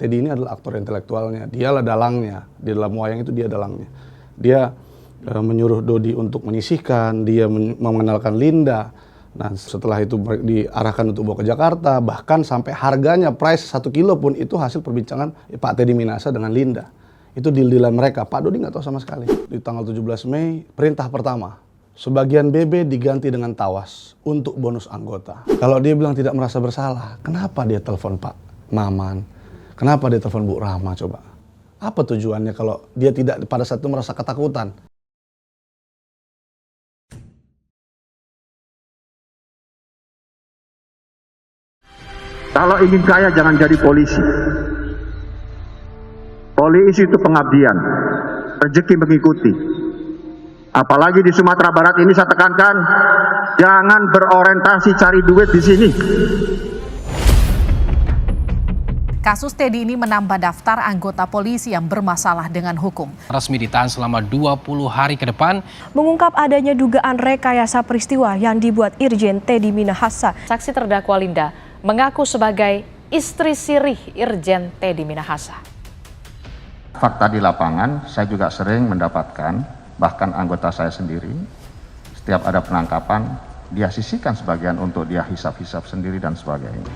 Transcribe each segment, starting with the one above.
Teddy ini adalah aktor intelektualnya, dialah dalangnya, di dalam wayang itu dia dalangnya. Dia menyuruh Dodi untuk menyisihkan, dia mengenalkan Linda. Nah setelah itu diarahkan untuk bawa ke Jakarta, bahkan sampai harganya price 1 kilo pun itu hasil perbincangan Pak Teddy Minasa dengan Linda. Itu deal-dealan mereka, Pak Dodi nggak tahu sama sekali. Di tanggal 17 Mei, perintah pertama, sebagian BB diganti dengan tawas untuk bonus anggota. Kalau dia bilang tidak merasa bersalah, kenapa dia telepon Pak Maman? Kenapa dia telepon Bu Rahma coba? Apa tujuannya kalau dia tidak pada saat itu merasa ketakutan? Kalau ingin kaya jangan jadi polisi. Polisi itu pengabdian, rezeki mengikuti. Apalagi di Sumatera Barat ini saya tekankan, jangan berorientasi cari duit di sini. Kasus Teddy ini menambah daftar anggota polisi yang bermasalah dengan hukum. Resmi ditahan selama 20 hari ke depan. Mengungkap adanya dugaan rekayasa peristiwa yang dibuat Irjen Teddy Minahasa. Saksi terdakwa Linda mengaku sebagai istri sirih Irjen Teddy Minahasa. Fakta di lapangan, saya juga sering mendapatkan, bahkan anggota saya sendiri, setiap ada penangkapan, dia sisihkan sebagian untuk dia hisap-hisap sendiri dan sebagainya.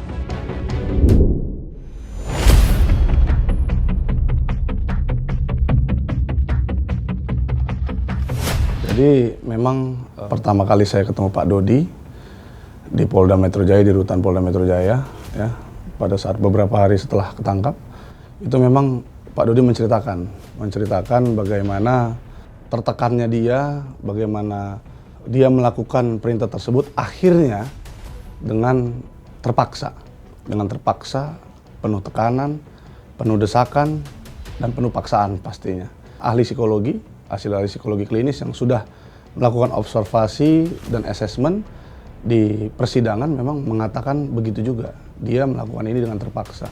Jadi memang pertama kali saya ketemu Pak Dodi di Polda Metro Jaya, di rutan Polda Metro Jaya, ya, pada saat beberapa hari setelah ketangkap, itu memang Pak Dodi menceritakan bagaimana tertekannya dia, bagaimana dia melakukan perintah tersebut akhirnya dengan terpaksa, penuh tekanan, penuh desakan, dan penuh paksaan pastinya. Ahli psikologi, hasil ahli psikologi klinis yang sudah melakukan observasi dan asesmen di persidangan memang mengatakan begitu juga. Dia melakukan ini dengan terpaksa.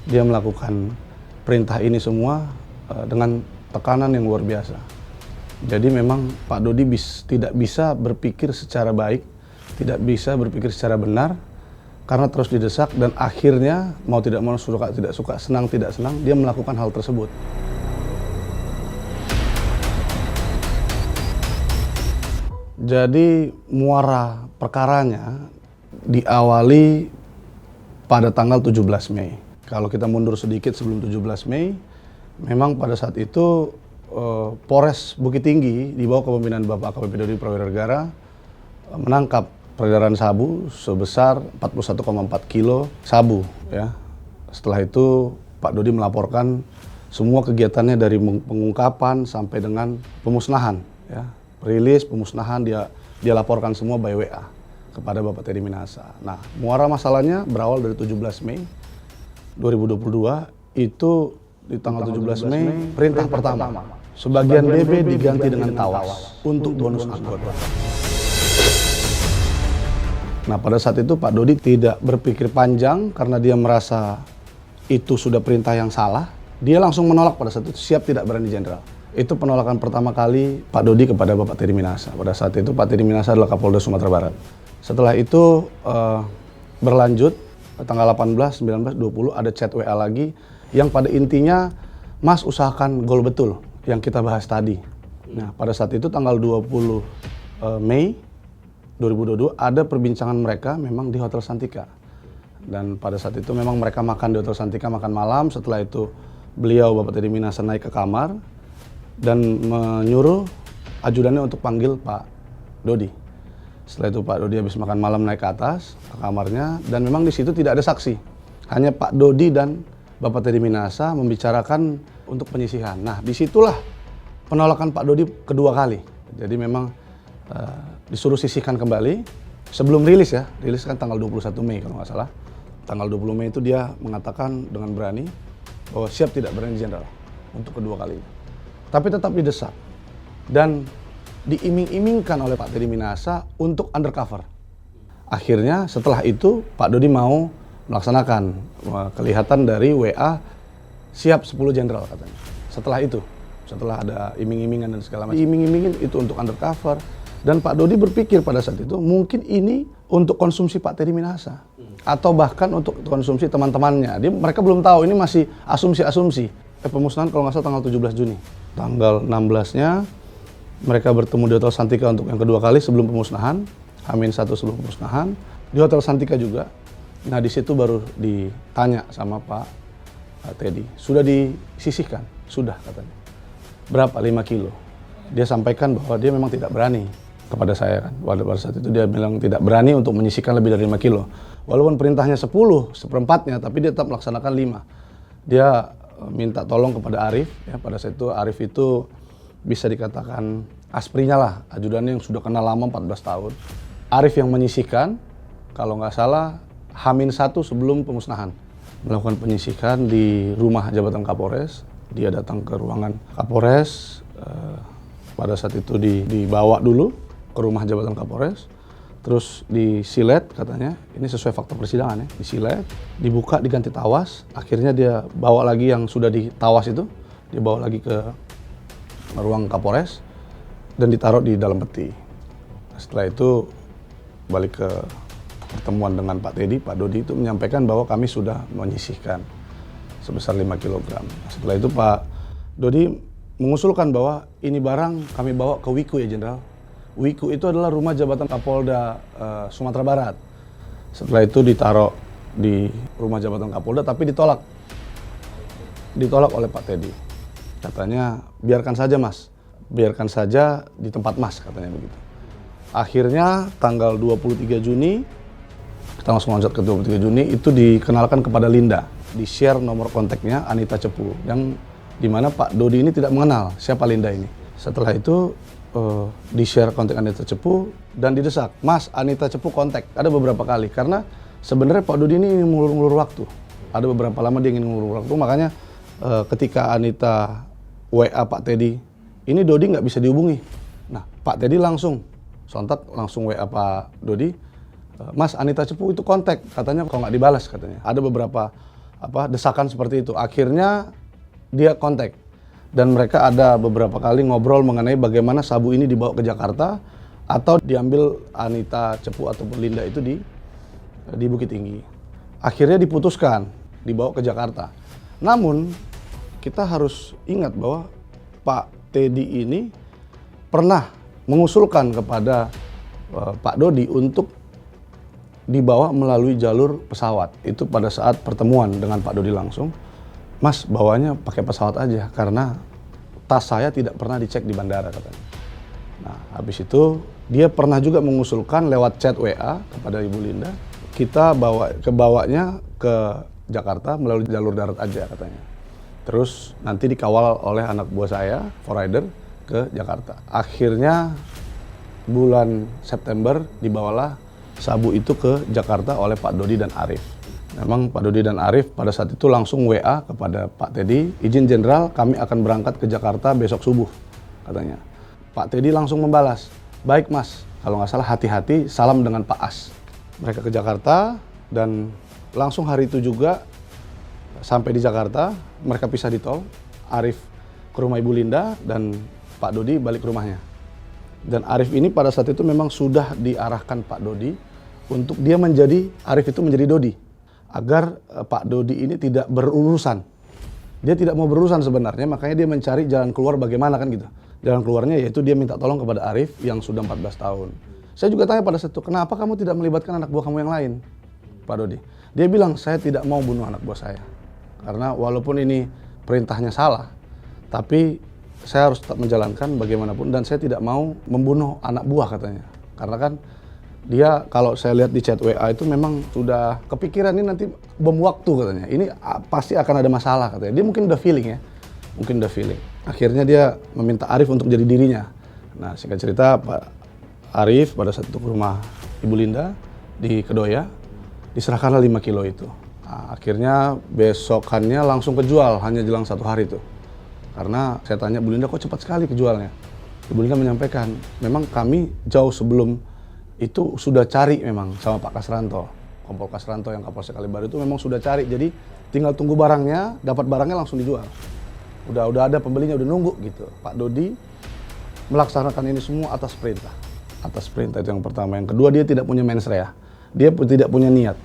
Dia melakukan perintah ini semua dengan tekanan yang luar biasa. Jadi memang Pak Dodi tidak bisa berpikir secara baik, tidak bisa berpikir secara benar, karena terus didesak dan akhirnya mau tidak mau, suka tidak suka, senang tidak senang, dia melakukan hal tersebut. Jadi muara perkaranya diawali pada tanggal 17 Mei. Kalau kita mundur sedikit sebelum 17 Mei, memang pada saat itu Polres Bukit Tinggi di bawah kepemimpinan Bapak AKBP Dodi Prawidargara menangkap peredaran sabu sebesar 41,4 kilo sabu. Ya. Setelah itu Pak Dodi melaporkan semua kegiatannya dari pengungkapan sampai dengan pemusnahan. Ya. Rilis, pemusnahan, dia laporkan semua by WA kepada Bapak Teddy Minasa. Nah, muara masalahnya berawal dari 17 Mei 2022, itu di tanggal 17 Mei, perintah pertama. Sebagian BB diganti dengan tawas untuk bonus anggota. Nah, pada saat itu Pak Dodi tidak berpikir panjang karena dia merasa itu sudah perintah yang salah. Dia langsung menolak pada saat itu, siap tidak berani jenderal. Itu penolakan pertama kali Pak Dodi kepada Bapak Teddy Minasa. Pada saat itu Pak Teddy Minasa adalah Kapolda Sumatera Barat. Setelah itu berlanjut tanggal 18, 19, 20 ada chat WA lagi yang pada intinya Mas usahakan gol betul yang kita bahas tadi. Nah, pada saat itu tanggal 20 Mei 2022 ada perbincangan mereka memang di Hotel Santika. Dan pada saat itu memang mereka makan di Hotel Santika, makan malam. Setelah itu beliau Bapak Teddy Minasa naik ke kamar dan menyuruh ajudannya untuk panggil Pak Dodi. Setelah itu Pak Dodi habis makan malam naik ke atas ke kamarnya dan memang di situ tidak ada saksi. Hanya Pak Dodi dan Bapak Teddy Minasa membicarakan untuk penyisihan. Nah, disitulah penolakan Pak Dodi kedua kali. Jadi memang disuruh sisihkan kembali sebelum rilis ya. Rilis kan tanggal 21 Mei kalau nggak salah. Tanggal 20 Mei itu dia mengatakan dengan berani bahwa siap tidak berani jenderal untuk kedua kalinya. Tapi tetap didesak dan diiming-imingkan oleh Pak Teddy Minasa untuk undercover. Akhirnya setelah itu Pak Dodi mau melaksanakan, kelihatan dari WA siap 10 jenderal katanya. Setelah itu, setelah ada iming-imingan dan segala macam, iming-imingin itu untuk undercover. Dan Pak Dodi berpikir pada saat itu mungkin ini untuk konsumsi Pak Teddy Minahasa. Atau bahkan untuk konsumsi teman-temannya. Mereka belum tahu, ini masih asumsi-asumsi. Pemusnahan kalau nggak salah tanggal 17 Juni. Tanggal 16-nya mereka bertemu di Hotel Santika untuk yang kedua kali sebelum pemusnahan. H-1 sebelum pemusnahan. Di Hotel Santika juga. Nah di situ baru ditanya sama Pak Teddy. Sudah disisihkan? Sudah katanya. Berapa? 5 kilo. Dia sampaikan bahwa dia memang tidak berani kepada saya kan. Pada saat itu dia bilang tidak berani untuk menyisihkan lebih dari 5 kilo. Walaupun perintahnya 10, seperempatnya, tapi dia tetap melaksanakan 5. Dia minta tolong kepada Arif. Ya, pada saat itu Arif itu bisa dikatakan asprinya lah, ajudannya yang sudah kenal lama 14 tahun. Arif yang menyisihkan, kalau nggak salah H-1 sebelum pemusnahan. Melakukan penyisihan di rumah jabatan Kapolres. Dia datang ke ruangan Kapolres. Pada saat itu dibawa dulu ke rumah jabatan Kapolres. Terus disilet katanya, ini sesuai fakta persidangan ya. Disilet, dibuka, diganti tawas. Akhirnya dia bawa lagi yang sudah ditawas itu. Dia bawa lagi ke ruang Kapolres. Dan ditaruh di dalam peti. Setelah itu balik ke pertemuan dengan Pak Teddy, Pak Dodi itu menyampaikan bahwa kami sudah menyisihkan sebesar 5 kg. Setelah itu Pak Dodi mengusulkan bahwa ini barang kami bawa ke Wiku ya Jenderal. Wiku itu adalah rumah jabatan Kapolda Sumatera Barat. Setelah itu ditaruh di rumah jabatan Kapolda tapi ditolak. Ditolak oleh Pak Teddy. Katanya biarkan saja Mas, biarkan saja di tempat Mas katanya begitu. Akhirnya tanggal 23 Juni, kita langsung loncat ke 23 Juni, itu dikenalkan kepada Linda. Di-share nomor kontaknya Anita Cepu, yang dimana Pak Dodi ini tidak mengenal siapa Linda ini. Setelah itu di-share kontak Anita Cepu dan didesak, Mas Anita Cepu kontak. Ada beberapa kali, karena sebenarnya Pak Dodi ini ingin ngulur-ngulur waktu. Ada beberapa lama dia ingin ngulur waktu, makanya ketika Anita WA Pak Teddy, ini Dodi nggak bisa dihubungi. Nah, Pak Teddy langsung, sontak langsung WA Pak Dodi, Mas Anita Cepu itu kontak, katanya kok nggak dibalas katanya. Ada beberapa desakan seperti itu. Akhirnya dia kontak dan mereka ada beberapa kali ngobrol mengenai bagaimana sabu ini dibawa ke Jakarta atau diambil Anita Cepu ataupun Linda itu di Bukit Tinggi. Akhirnya diputuskan dibawa ke Jakarta. Namun kita harus ingat bahwa Pak Teddy ini pernah mengusulkan kepada Pak Dodi untuk dibawa melalui jalur pesawat. Itu pada saat pertemuan dengan Pak Dodi langsung, Mas bawanya pakai pesawat aja karena tas saya tidak pernah dicek di bandara katanya. Nah habis itu dia pernah juga mengusulkan lewat chat WA kepada Ibu Linda, kita bawanya ke Jakarta melalui jalur darat aja katanya. Terus nanti dikawal oleh anak buah saya, forrider, ke Jakarta. Akhirnya bulan September dibawalah sabu itu ke Jakarta oleh Pak Dodi dan Arif. Memang Pak Dodi dan Arif pada saat itu langsung WA kepada Pak Teddy, izin Jenderal kami akan berangkat ke Jakarta besok subuh katanya. Pak Teddy langsung membalas, baik Mas, kalau nggak salah hati-hati, salam dengan Pak As. Mereka ke Jakarta dan langsung hari itu juga sampai di Jakarta, mereka pisah di tol, Arif ke rumah Ibu Linda dan Pak Dodi balik ke rumahnya. Dan Arif ini pada saat itu memang sudah diarahkan Pak Dodi untuk dia menjadi, Arif itu menjadi Dodi. Agar Pak Dodi ini tidak berurusan. Dia tidak mau berurusan sebenarnya, makanya dia mencari jalan keluar bagaimana kan gitu. Jalan keluarnya yaitu dia minta tolong kepada Arif yang sudah 14 tahun. Saya juga tanya pada saat itu, kenapa kamu tidak melibatkan anak buah kamu yang lain, Pak Dodi? Dia bilang, saya tidak mau bunuh anak buah saya. Karena walaupun ini perintahnya salah, tapi saya harus tetap menjalankan bagaimanapun dan saya tidak mau membunuh anak buah katanya. Karena kan dia kalau saya lihat di chat WA itu memang sudah kepikiran ini nanti bom waktu katanya. Ini pasti akan ada masalah katanya. Dia mungkin udah feeling ya. Mungkin udah feeling. Akhirnya dia meminta Arif untuk jadi dirinya. Nah singkat cerita Pak Arif pada saat itu ke rumah Ibu Linda di Kedoya. Diserahkanlah 5 kilo itu. Nah, akhirnya besokannya langsung kejual hanya jelang 1 hari itu. Karena saya tanya Bu Linda kok cepat sekali kejualnya. Ibu Linda menyampaikan memang kami jauh sebelum itu sudah cari memang sama Pak Kasranto. Kompol Kasranto yang Kapolsek Kalibaru itu memang sudah cari. Jadi tinggal tunggu barangnya, dapat barangnya langsung dijual. Udah ada pembelinya, udah nunggu gitu. Pak Dodi melaksanakan ini semua atas perintah. Atas perintah itu yang pertama. Yang kedua dia tidak punya mens rea. dia tidak punya niat.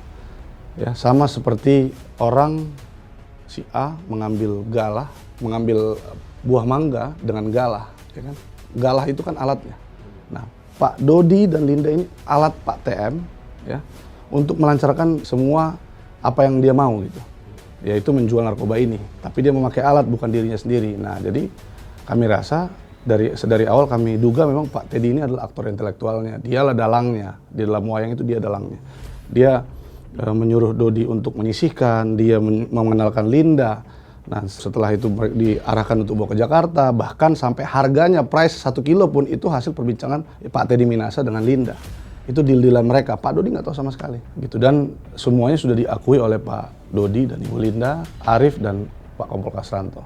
Ya, sama seperti orang si A mengambil buah mangga dengan galah, ya kan? Galah itu kan alatnya. Nah, Pak Dodi dan Linda ini alat Pak TM, ya, untuk melancarkan semua apa yang dia mau gitu, yaitu menjual narkoba ini. Tapi dia memakai alat, bukan dirinya sendiri. Nah, jadi kami rasa dari awal kami duga memang Pak Teddy ini adalah aktor intelektualnya. Dialah dalangnya, di dalam wayang itu dia dalangnya. Dia menyuruh Dodi untuk menyisihkan, dia mengenalkan Linda. Nah, setelah itu diarahkan untuk bawa ke Jakarta, bahkan sampai harganya, price 1 kilo pun itu hasil perbincangan Pak Teddy Minasa dengan Linda. Itu deal-dealan mereka, Pak Dodi nggak tahu sama sekali. Gitu. Dan semuanya sudah diakui oleh Pak Dodi dan Ibu Linda, Arif dan Pak Kompol Kasranto.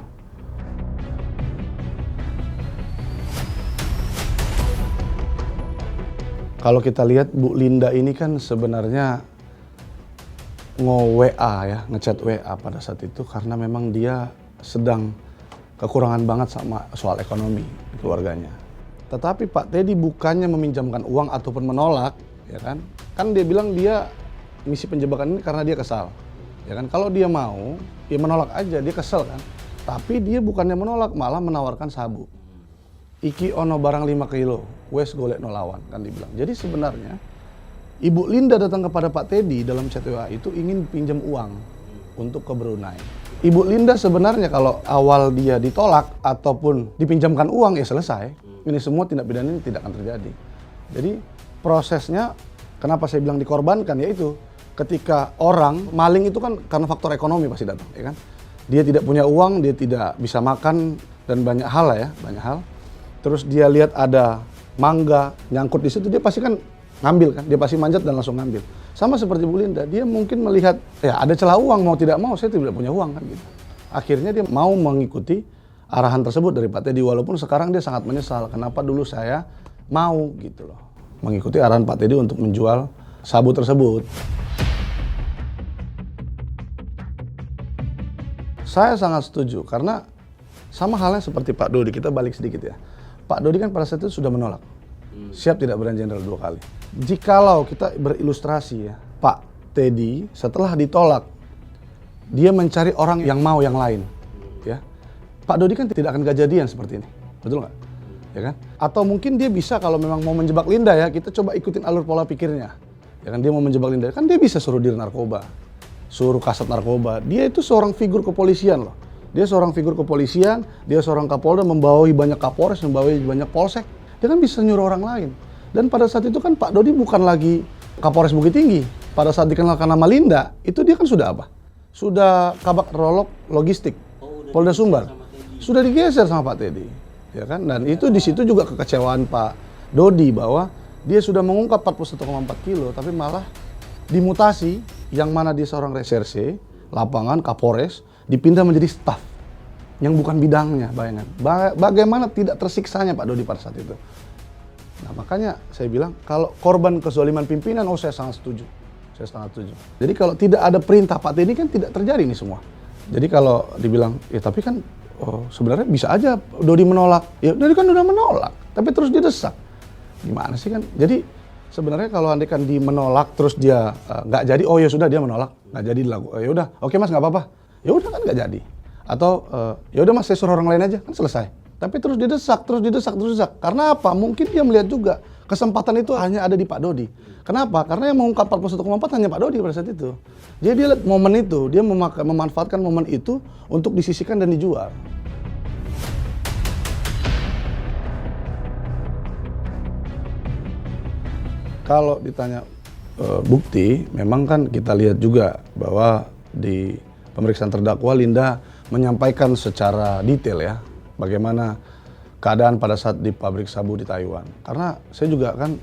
Kalau kita lihat Bu Linda ini kan sebenarnya nge-WA ya, ngechat WA pada saat itu karena memang dia sedang kekurangan banget sama soal ekonomi di keluarganya. Tetapi Pak Teddy bukannya meminjamkan uang ataupun menolak, ya kan? Kan dia bilang dia misi penjebakan ini karena dia kesal. Ya kan? Kalau dia mau, ya menolak aja, dia kesel kan. Tapi dia bukannya menolak, malah menawarkan sabu. Iki ono barang 5 kilo, wes golek no lawan, kan dibilang. Jadi sebenarnya Ibu Linda datang kepada Pak Teddy dalam chat WA itu ingin pinjam uang untuk ke Brunei. Ibu Linda sebenarnya kalau awal dia ditolak ataupun dipinjamkan uang ya selesai. Ini semua tindak pidana ini tidak akan terjadi. Jadi prosesnya kenapa saya bilang dikorbankan yaitu ketika orang maling itu kan karena faktor ekonomi pasti datang, ya kan? Dia tidak punya uang, dia tidak bisa makan dan banyak hal lah ya, banyak hal. Terus dia lihat ada mangga nyangkut di situ, dia pasti kan ngambil kan, dia pasti manjat dan langsung ngambil. Sama seperti Bu Linda, dia mungkin melihat ya ada celah uang, mau tidak mau saya tidak punya uang kan gitu. Akhirnya dia mau mengikuti arahan tersebut dari Pak Teddy, walaupun sekarang dia sangat menyesal kenapa dulu saya mau gitu loh mengikuti arahan Pak Teddy untuk menjual sabu tersebut. Saya sangat setuju karena sama halnya seperti Pak Dodi, kita balik sedikit ya. Pak Dodi kan pada saat itu sudah menolak, siap tidak brigjen jenderal 2 kali. Jikalau kita berilustrasi ya, Pak Teddy setelah ditolak, dia mencari orang yang mau yang lain. Ya, Pak Dodi kan tidak akan kejadian seperti ini, betul nggak? Ya kan? Atau mungkin dia bisa kalau memang mau menjebak Linda ya, kita coba ikutin alur pola pikirnya. Ya kan, dia mau menjebak Linda, kan dia bisa suruh dir narkoba, suruh kasat narkoba. Dia itu seorang figur kepolisian loh. Dia seorang figur kepolisian, dia seorang Kapolda, membawahi banyak Kapolres, membawahi banyak Polsek. Dia kan bisa nyuruh orang lain. Dan pada saat itu kan Pak Dodi bukan lagi Kapolres Bukit Tinggi. Pada saat dikenalkan nama Linda, itu dia kan sudah apa? Sudah Kabak Rolok Logistik, Polda Sumbar. Sudah digeser sama Pak Teddy. Ya kan? Dan itu di situ juga kekecewaan Pak Dodi bahwa dia sudah mengungkap 41,4 kilo, tapi malah dimutasi yang mana dia seorang reserse, lapangan, Kapolres, dipindah menjadi staf yang bukan bidangnya, bayangan. Bagaimana tidak tersiksanya Pak Dodi pada saat itu. Nah makanya saya bilang kalau korban kezaliman pimpinan, saya sangat setuju. Saya sangat setuju. Jadi kalau tidak ada perintah Pak Teddy kan tidak terjadi ini semua. Jadi kalau dibilang, ya tapi kan sebenarnya bisa aja Dodi menolak. Ya Dodi kan udah menolak, tapi terus dia desak. Gimana sih kan? Jadi sebenarnya kalau andai kan di menolak terus dia nggak jadi, oh ya sudah dia menolak, nggak jadi dilakukan. Ya udah, oke Mas nggak apa-apa. Ya udah kan nggak jadi. Atau ya udah Mas saya suruh orang lain aja, kan selesai. Tapi terus didesak. Karena apa? Mungkin dia melihat juga kesempatan itu hanya ada di Pak Dodi. Kenapa? Karena yang mengungkap 41,4 hanya Pak Dodi pada saat itu. Jadi dia lihat momen itu, dia memanfaatkan momen itu untuk disisihkan dan dijual. Kalau ditanya bukti, memang kan kita lihat juga bahwa di pemeriksaan terdakwa Linda menyampaikan secara detail ya bagaimana keadaan pada saat di pabrik sabu di Taiwan. Karena saya juga kan,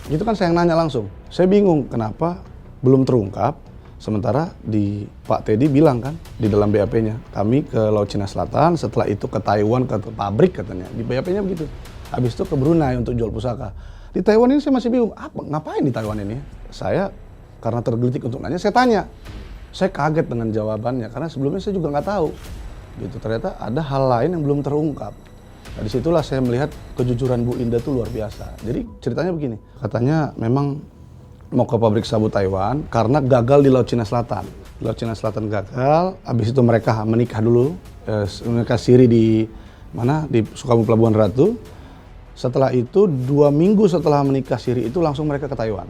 itu kan saya yang nanya langsung. Saya bingung kenapa belum terungkap, sementara di Pak Teddy bilang kan di dalam BAP-nya, kami ke Laut Cina Selatan, setelah itu ke Taiwan, ke pabrik katanya. Di BAP-nya begitu. Habis itu ke Brunei untuk jual pusaka. Di Taiwan ini saya masih bingung, ngapain di Taiwan ini? Saya karena tergelitik untuk nanya, saya tanya. Saya kaget dengan jawabannya, karena sebelumnya saya juga nggak tahu. Gitu, ternyata ada hal lain yang belum terungkap. Nah, disitulah saya melihat kejujuran Bu Linda itu luar biasa. Jadi ceritanya begini, katanya memang mau ke pabrik sabu Taiwan karena gagal di Laut Cina Selatan. Di Laut Cina Selatan gagal, habis itu mereka menikah dulu, menikah siri di mana? Di Sukabumi Pelabuhan Ratu. Setelah itu 2 minggu setelah menikah siri itu langsung mereka ke Taiwan.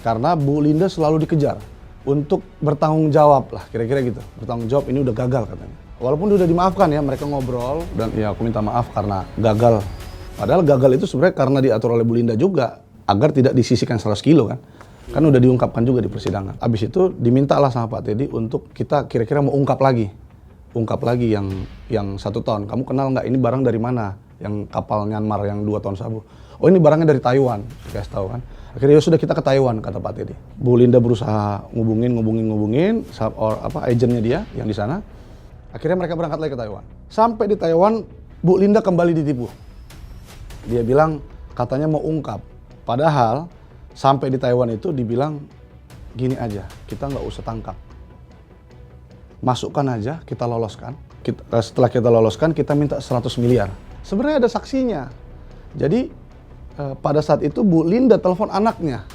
Karena Bu Linda selalu dikejar untuk bertanggung jawab lah, kira-kira gitu. Bertanggung jawab ini udah gagal katanya. Walaupun udah dimaafkan ya, mereka ngobrol dan ya aku minta maaf karena gagal. Padahal gagal itu sebenarnya karena diatur oleh Bu Linda juga agar tidak disisihkan 100 kilo kan. Kan udah diungkapkan juga di persidangan. Habis itu dimintalah sama Pak Teddy untuk kita kira-kira mau ungkap lagi yang 1 ton. Kamu kenal nggak ini barang dari mana? Yang kapal Myanmar yang 2 ton sabu. Oh ini barangnya dari Taiwan, dikasih tahu kan. Akhirnya ya sudah kita ke Taiwan kata Pak Teddy. Bu Linda berusaha ngubungin agennya dia yang di sana. Akhirnya mereka berangkat lagi ke Taiwan. Sampai di Taiwan, Bu Linda kembali ditipu. Dia bilang katanya mau ungkap. Padahal sampai di Taiwan itu dibilang gini aja, kita nggak usah tangkap. Masukkan aja, kita loloskan. Setelah kita loloskan, kita minta 100 miliar. Sebenarnya ada saksinya. Jadi pada saat itu Bu Linda telepon anaknya.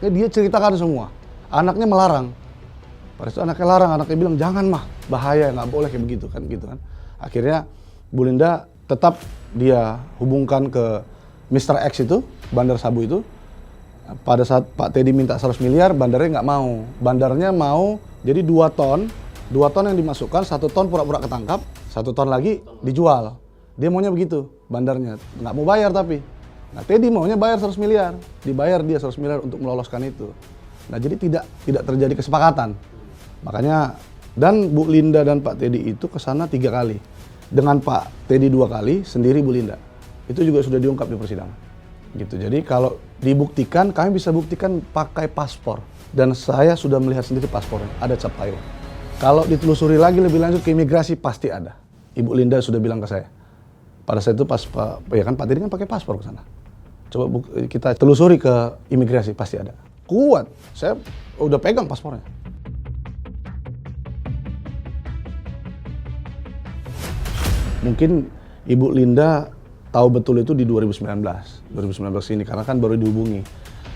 Dia ceritakan semua. Anaknya melarang. Pada saat anaknya larang, anaknya bilang jangan mah, bahaya, nggak boleh kayak begitu kan. Akhirnya Bu Linda tetap dia hubungkan ke Mr. X itu, bandar sabu itu. Pada saat Pak Teddy minta 100 miliar, bandarnya nggak mau. Bandarnya mau jadi 2 ton yang dimasukkan, 1 ton pura-pura ketangkap, 1 ton lagi dijual. Dia maunya begitu, bandarnya nggak mau bayar tapi. Nah Teddy maunya bayar 100 miliar, dibayar dia 100 miliar untuk meloloskan itu. Nah jadi tidak terjadi kesepakatan. Makanya, dan Bu Linda dan Pak Teddy itu ke sana 3 kali. Dengan Pak Teddy 2 kali, sendiri Bu Linda. Itu juga sudah diungkap di persidangan. Gitu. Jadi kalau dibuktikan, kami bisa buktikan pakai paspor. Dan saya sudah melihat sendiri paspornya, ada cap Taiwan. Kalau ditelusuri lagi lebih lanjut ke imigrasi, pasti ada. Ibu Linda sudah bilang ke saya. Pada saat itu Pak Teddy kan pakai paspor ke sana. Coba kita telusuri ke imigrasi, pasti ada. Kuat, saya udah pegang paspornya. Mungkin Ibu Linda tahu betul itu di 2019 ini karena kan baru dihubungi.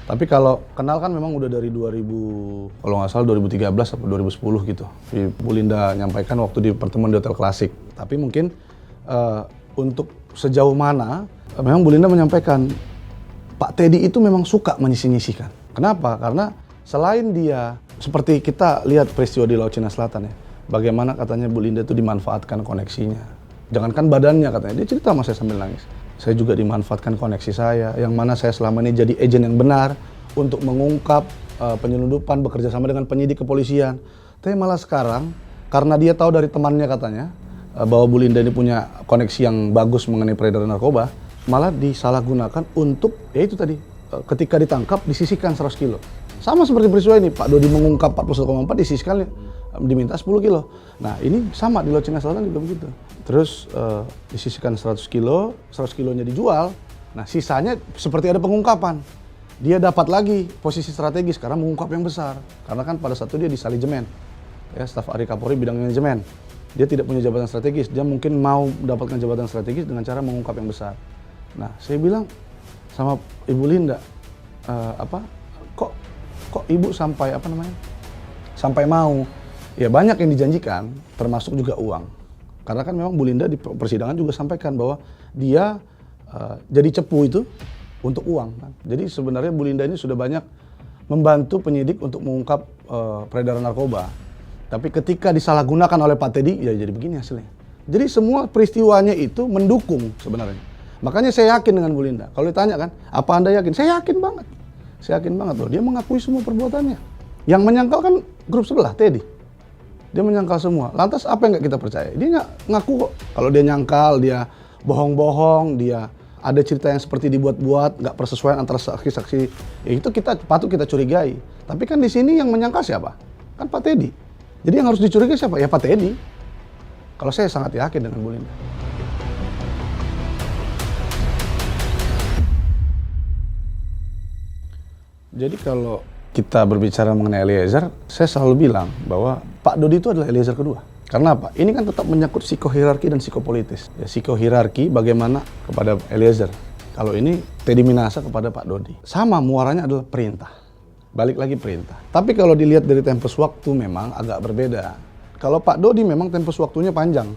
Tapi kalau kenal kan memang udah dari 2000, kalau nggak salah 2013 atau 2010 gitu. Bu Linda nyampaikan waktu di pertemuan di Hotel Klasik. Tapi mungkin untuk sejauh mana memang Bu Linda menyampaikan Pak Teddy itu memang suka menyisi-nyisikan. Kenapa? Karena selain dia seperti kita lihat peristiwa di Laut Cina Selatan ya, bagaimana katanya Bu Linda itu dimanfaatkan koneksinya. Jangankan badannya katanya, dia cerita sama saya sambil nangis. Saya juga dimanfaatkan koneksi saya, yang mana saya selama ini jadi agen yang benar untuk mengungkap penyelundupan, bekerja sama dengan penyidik kepolisian. Tapi malah sekarang, karena dia tahu dari temannya katanya, bahwa Bu Linda ini punya koneksi yang bagus mengenai peredaran narkoba, malah disalahgunakan untuk, ya itu tadi, ketika ditangkap disisihkan 100 kilo. Sama seperti peristiwa ini, Pak Dodi mengungkap 41,4 disisihkan diminta 10 kilo. Nah ini sama di Laut Cina Selatan juga begitu. Terus disisihkan 100 kilo, 100 kilonya dijual. Nah sisanya seperti ada pengungkapan. Dia dapat lagi posisi strategis karena mengungkap yang besar. Karena kan pada saat itu dia di Salijemen, ya, staf Ari Kapolri bidang manajemen. Dia tidak punya jabatan strategis, dia mungkin mau mendapatkan jabatan strategis dengan cara mengungkap yang besar. Nah saya bilang sama Ibu Linda, kok Ibu sampai mau? Ya banyak yang dijanjikan, termasuk juga uang. Karena kan memang Bu Linda di persidangan juga sampaikan bahwa dia jadi cepu itu untuk uang. Kan. Jadi sebenarnya Bu Linda ini sudah banyak membantu penyidik untuk mengungkap peredaran narkoba. Tapi ketika disalahgunakan oleh Pak Teddy, ya jadi begini hasilnya. Jadi semua peristiwanya itu mendukung sebenarnya. Makanya saya yakin dengan Bu Linda. Kalau ditanya kan, apa Anda yakin? Saya yakin banget. Saya yakin banget loh. Dia mengakui semua perbuatannya. Yang menyangkal kan grup sebelah, Teddy. Dia menyangkal semua. Lantas apa yang nggak kita percaya? Dia nggak ngaku kok. Kalau dia nyangkal, dia bohong-bohong, dia ada cerita yang seperti dibuat-buat, nggak persesuaian antara saksi-saksi. Ya itu patut kita curigai. Tapi kan di sini yang menyangkal siapa? Kan Pak Teddy. Jadi yang harus dicurigai siapa? Ya Pak Teddy. Kalau saya sangat yakin dengan Bu Linda. Jadi kalau kita berbicara mengenai Eliezer, saya selalu bilang bahwa Pak Dodi itu adalah Eliezer kedua. Karena apa? Ini kan tetap menyangkut psikohierarki dan psikopolitis. Ya, psikohierarki bagaimana kepada Eliezer. Kalau ini Teddy Minahasa kepada Pak Dodi. Sama muaranya adalah perintah. balik lagi perintah. Tapi kalau dilihat dari tempus waktu memang agak berbeda. Kalau Pak Dodi memang tempus waktunya panjang.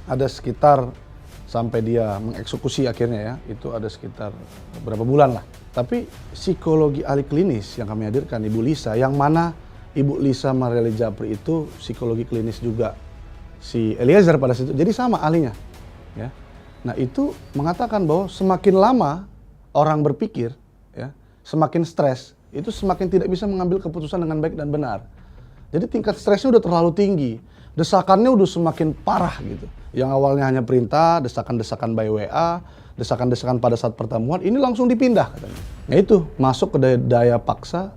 Ada sekitar sampai dia mengeksekusi akhirnya ya, itu ada sekitar beberapa bulan lah. Tapi psikologi ahli klinis yang kami hadirkan, Ibu Lisa, yang mana Ibu Lisa Marieli Japri itu psikologi klinis juga si Eliezer pada situ, jadi sama ahlinya. Ya. Nah itu mengatakan bahwa semakin lama orang berpikir, ya, semakin stres, itu semakin tidak bisa mengambil keputusan dengan baik dan benar. Jadi tingkat stresnya udah terlalu tinggi, desakannya udah semakin parah gitu. Yang awalnya hanya perintah, desakan-desakan by WA, desakan-desakan pada saat pertemuan, ini langsung dipindah katanya. Nah itu masuk ke daya paksa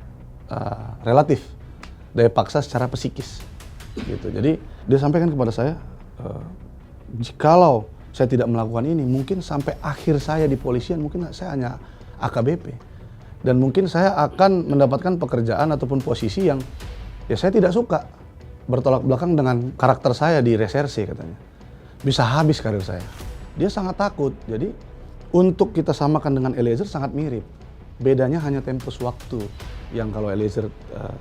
relatif, daya paksa secara psikis. Gitu. Jadi dia sampaikan kepada saya, jikalau saya tidak melakukan ini, mungkin sampai akhir saya di polisian, mungkin saya hanya AKBP. Dan mungkin saya akan mendapatkan pekerjaan ataupun posisi yang ya saya tidak suka, bertolak belakang dengan karakter saya di reserse katanya. Bisa habis karir saya. Dia sangat takut. Jadi untuk kita samakan dengan Eliezer sangat mirip. Bedanya hanya tempus waktu. Yang kalau Eliezer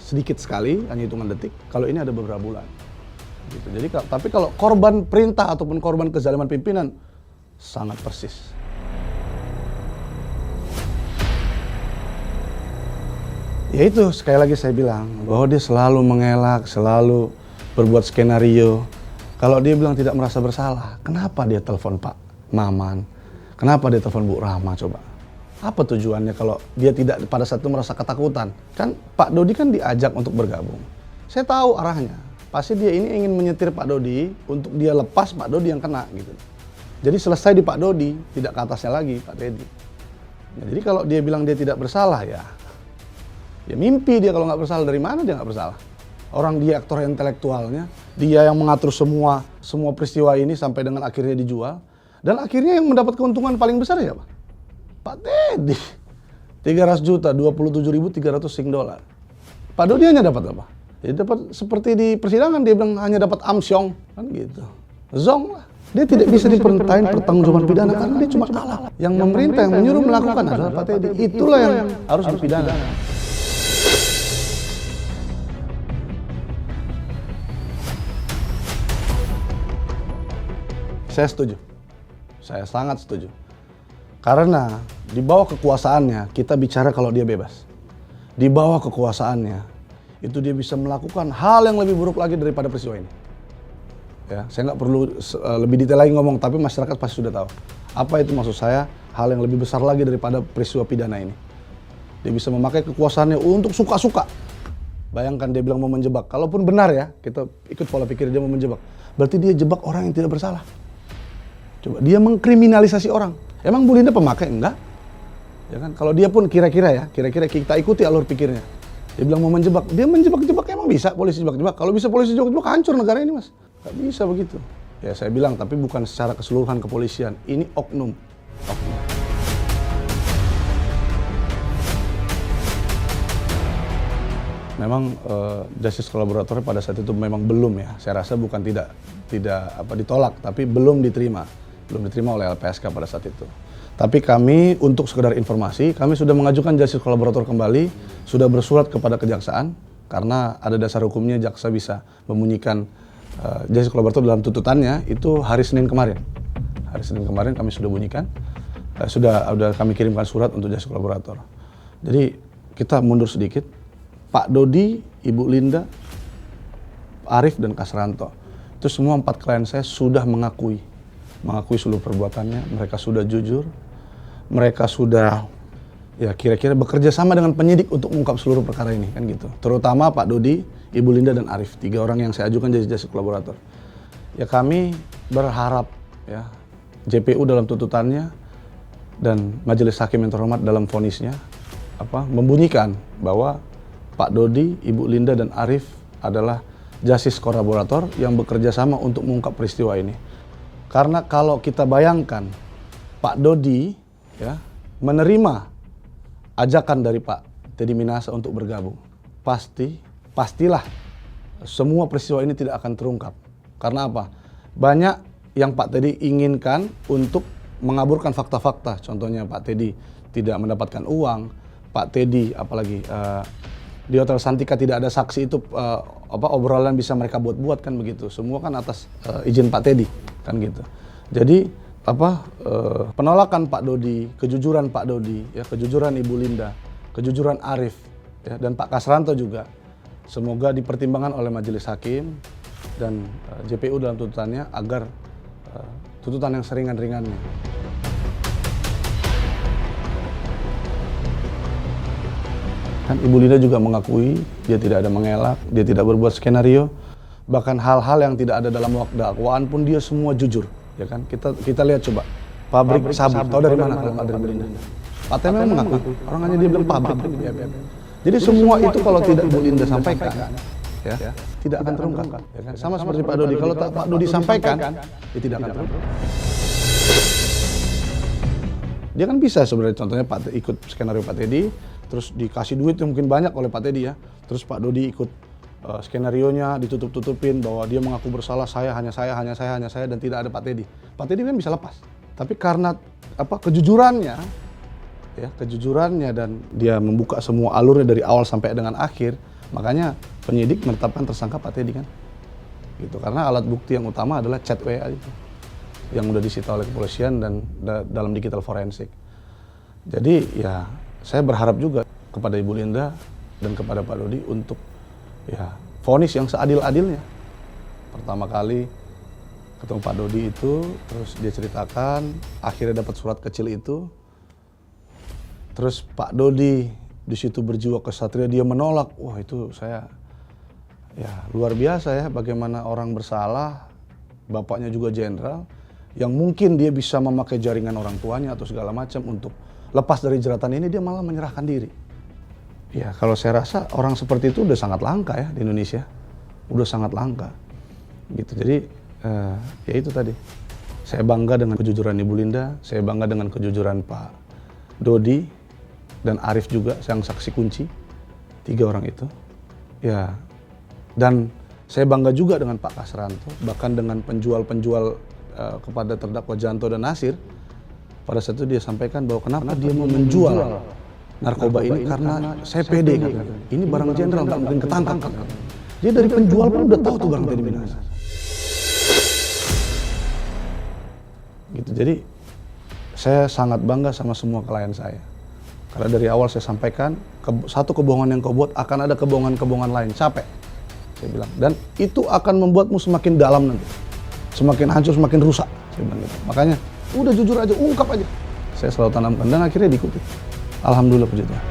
sedikit sekali, hanya hitungan detik. Kalau ini ada beberapa bulan. Gitu. Jadi tapi kalau korban perintah ataupun korban kezaliman pimpinan sangat persis. Ya itu sekali lagi saya bilang bahwa dia selalu mengelak, selalu berbuat skenario. Kalau dia bilang tidak merasa bersalah, kenapa dia telepon Pak Maman? Kenapa dia telepon Bu Rahma coba? Apa tujuannya kalau dia tidak pada saat itu merasa ketakutan? Kan Pak Dodi kan diajak untuk bergabung. Saya tahu arahnya. Pasti dia ini ingin menyetir Pak Dodi untuk dia lepas Pak Dodi yang kena gitu. Jadi selesai di Pak Dodi, tidak ke atasnya lagi Pak Teddy. Nah, jadi kalau dia bilang dia tidak bersalah ya mimpi dia. Kalau nggak bersalah, dari mana dia nggak bersalah? Orang dia aktor intelektualnya, dia yang mengatur semua peristiwa ini sampai dengan akhirnya dijual. Dan akhirnya yang mendapat keuntungan paling besar siapa? Pak Teddy. 300 juta, 27.300 $. Pak Dodi hanya dapat apa? Dia dapat seperti di persidangan, dia bilang hanya dapat amsyong, kan gitu. Zong lah. Dia tidak bisa diperintahin pertanggungjawaban pidana karena dia cuma alat. Yang memerintah, yang menyuruh melakukan adalah Pak Teddy. Itulah yang harus dipidana. Saya setuju. Saya sangat setuju. Karena di bawah kekuasaannya, kita bicara kalau dia bebas. Di bawah kekuasaannya, itu dia bisa melakukan hal yang lebih buruk lagi daripada peristiwa ini. Ya, saya nggak perlu lebih detail lagi ngomong, tapi masyarakat pasti sudah tahu. Apa itu maksud saya? Hal yang lebih besar lagi daripada peristiwa pidana ini. Dia bisa memakai kekuasaannya untuk suka-suka. Bayangkan dia bilang mau menjebak. Kalaupun benar ya, kita ikut pola pikir dia mau menjebak. Berarti dia jebak orang yang tidak bersalah. Coba dia mengkriminalisasi orang. Emang Bu Linda pemakai? Enggak. Ya kan? Kalau dia pun kira-kira kita ikuti alur pikirnya. Dia bilang mau menjebak. Dia menjebak-jebak emang bisa polisi jebak-jebak. Kalau bisa polisi jebak-jebak hancur negara ini, Mas. Nggak bisa begitu. Ya saya bilang, tapi bukan secara keseluruhan kepolisian. Ini oknum. Memang justice kolaboratornya pada saat itu memang belum ya. Saya rasa bukan tidak ditolak, tapi belum diterima oleh LPSK pada saat itu. Tapi kami untuk sekedar informasi, kami sudah mengajukan justice kolaborator kembali, sudah bersurat kepada kejaksaan karena ada dasar hukumnya jaksa bisa membunyikan justice kolaborator dalam tuntutannya itu hari Senin kemarin. Hari Senin kemarin kami sudah bunyikan, sudah kami kirimkan surat untuk justice kolaborator. Jadi kita mundur sedikit. Pak Dodi, Ibu Linda, Arif dan Kasranto, itu semua 4 klien saya sudah mengakui seluruh perbuatannya. Mereka sudah jujur, mereka sudah ya kira-kira bekerja sama dengan penyidik untuk mengungkap seluruh perkara ini kan gitu. Terutama Pak Dodi, Ibu Linda dan Arif, 3 orang yang saya ajukan jadi justice kolaborator. Ya kami berharap ya JPU dalam tuntutannya dan Majelis Hakim yang terhormat dalam vonisnya membunyikan bahwa Pak Dodi, Ibu Linda dan Arif adalah justice kolaborator yang bekerja sama untuk mengungkap peristiwa ini. Karena kalau kita bayangkan Pak Dodi ya menerima ajakan dari Pak Teddy Minahasa untuk bergabung, pastilah semua peristiwa ini tidak akan terungkap. Karena apa? Banyak yang Pak Teddy inginkan untuk mengaburkan fakta-fakta. Contohnya Pak Teddy tidak mendapatkan uang, Pak Teddy, apalagi di Hotel Santika tidak ada saksi itu obrolan bisa mereka buat-buat kan begitu. Semua kan atas izin Pak Teddy kan gitu. Jadi penolakan Pak Dodi, kejujuran Pak Dodi, ya, kejujuran Ibu Linda, kejujuran Arif, ya, dan Pak Kasranto juga semoga dipertimbangkan oleh majelis hakim dan JPU dalam tuntutannya agar tuntutan yang seringan-ringannya. Kan Ibu Linda juga mengakui dia tidak ada mengelak, dia tidak berbuat skenario, bahkan hal-hal yang tidak ada dalam dakwaan pun dia semua jujur, ya kan? Kita lihat coba pabrik sabu, tahu dari mana kalau dari Ibu Linda? Pak Temi mengakui, orang hanya dia bilang pabrik. Jadi semua itu kalau tidak Ibu Linda sampaikan, ya, tidak akan terungkap, ya kan? Sama seperti Pak Dodi, kalau Pak Dodi sampaikan, dia tidak akan terungkap. Dia kan bisa sebenarnya, contohnya Pak ikut skenario Pak Teddy, terus dikasih duit yang mungkin banyak oleh Pak Teddy, ya, terus Pak Dodi ikut skenarionya ditutup-tutupin bahwa dia mengaku bersalah, hanya saya dan tidak ada Pak Teddy. Pak Teddy kan bisa lepas, tapi karena kejujurannya, ya, kejujurannya dan dia membuka semua alurnya dari awal sampai dengan akhir, makanya penyidik menetapkan tersangka Pak Teddy kan, gitu. Karena alat bukti yang utama adalah chat WA itu, yang udah disita oleh kepolisian dan dalam digital forensik. Jadi ya saya berharap juga kepada Ibu Linda dan kepada Pak Dodi untuk ya vonis yang seadil-adilnya. Pertama kali ketemu Pak Dodi itu, terus dia ceritakan, akhirnya dapat surat kecil itu. Terus Pak Dodi di situ berjiwa kesatria, dia menolak. Wah, itu saya ya luar biasa ya, bagaimana orang bersalah, bapaknya juga jenderal, yang mungkin dia bisa memakai jaringan orang tuanya atau segala macam untuk lepas dari jeratan ini, dia malah menyerahkan diri. Ya, kalau saya rasa orang seperti itu udah sangat langka ya di Indonesia. Udah sangat langka. Gitu. Jadi ya itu tadi. Saya bangga dengan kejujuran Ibu Linda, saya bangga dengan kejujuran Pak Dodi dan Arif juga, yang saksi kunci. 3 orang itu. Ya. Dan saya bangga juga dengan Pak Kasranto, bahkan dengan penjual-penjual kepada terdakwa Janto dan Nasir. Pada saat itu dia sampaikan bahwa kenapa dia mau menjual narkoba ini karena saya pede kan. Ini barang jenderal, nggak mungkin ketangkap kan. Dia dari penjual pun udah tahu tuh barang Teddy Minahasa. Gitu. Jadi saya sangat bangga sama semua klien saya. Karena dari awal saya sampaikan, satu kebohongan yang kau buat akan ada kebohongan-kebohongan lain. Capek, saya bilang. Dan itu akan membuatmu semakin dalam nanti. Semakin hancur, semakin rusak. Saya bilang gitu. Makanya udah jujur aja, ungkap aja. Saya selalu tanamkan dan akhirnya diikuti. Alhamdulillah puji Tuhan.